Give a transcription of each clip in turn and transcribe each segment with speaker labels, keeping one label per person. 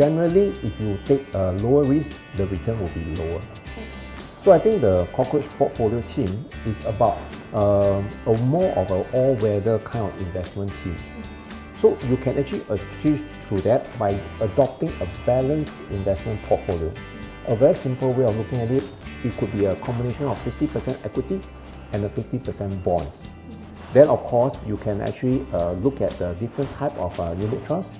Speaker 1: generally, if you take a lower risk, the return will be lower. So I think the Cockroach Portfolio team is about a more of an all-weather kind of investment team. So you can actually achieve through that by adopting a balanced investment portfolio. A very simple way of looking at it, it could be a combination of 50% equity and a 50% bonds. Then of course, you can actually look at the different type of unit trusts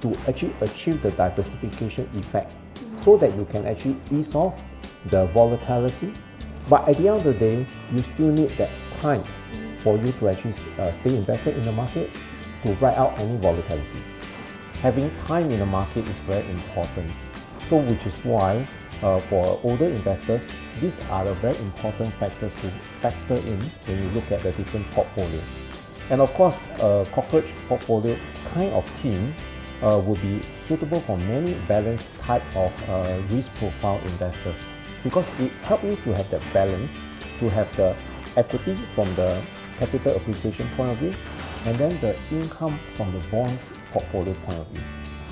Speaker 1: to actually achieve the diversification effect so that you can actually ease off the volatility. But at the end of the day, you still need that time for you to actually stay invested in the market to ride out any volatility. Having time in the market is very important. So which is why for older investors, these are the very important factors to factor in when you look at the different portfolios. And of course, a Cockroach Portfolio kind of team will be suitable for many balanced type of risk profile investors, because it helps you to have that balance, to have the equity from the capital appreciation point of view, and then the income from the bonds portfolio point of view.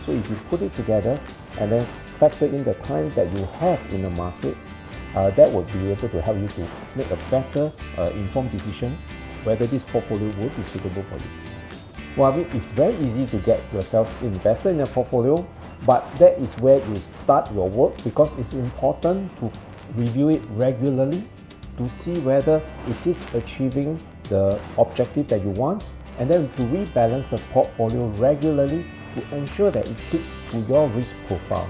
Speaker 1: So if you put it together and then factor in the time that you have in the market, that would be able to help you to make a better informed decision whether this portfolio would be suitable for you. Well, I mean, it's very easy to get yourself invested in a portfolio, but that is where you start your work, because it's important to review it regularly to see whether it is achieving the objective that you want, and then to rebalance the portfolio regularly to ensure that it fits to your risk profile.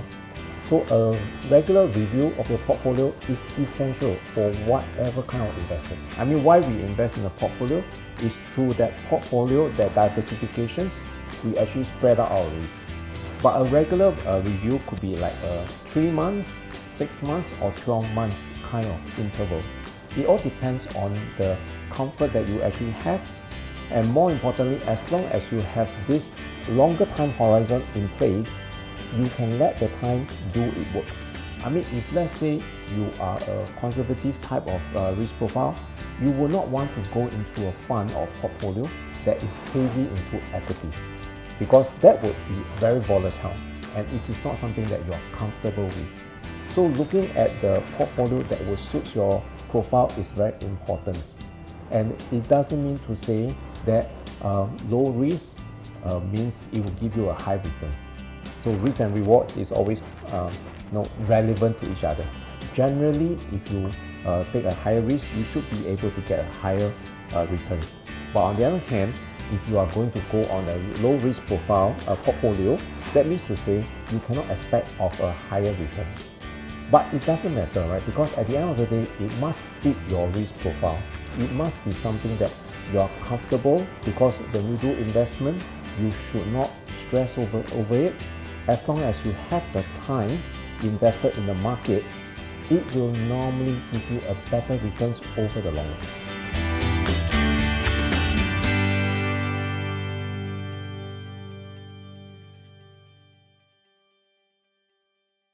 Speaker 1: So a regular review of your portfolio is essential for whatever kind of investors. I mean, why we invest in a portfolio is through that portfolio, that diversifications, we actually spread out our risk. But a regular review could be like 3 months, 6 months, or 12 months kind of interval. It all depends on the comfort that you actually have, and more importantly, as long as you have this longer time horizon in place, you can let the time do its work. I mean, if let's say you are a conservative type of risk profile, you will not want to go into a fund or portfolio that is heavy into equities, because that would be very volatile and it is not something that you are comfortable with. So looking at the portfolio that will suit your profile is very important. And it doesn't mean to say that low risk means it will give you a high return. So risk and reward is always relevant to each other. Generally, if you take a higher risk, you should be able to get a higher returns. But on the other hand, if you are going to go on a low risk profile portfolio, that means to say you cannot expect of a higher return. But it doesn't matter, right? Because at the end of the day, it must fit your risk profile. It must be something that you are comfortable, because when you do investment, you should not stress over it. As long as you have the time invested in the market, it will normally give you a better returns over the long run.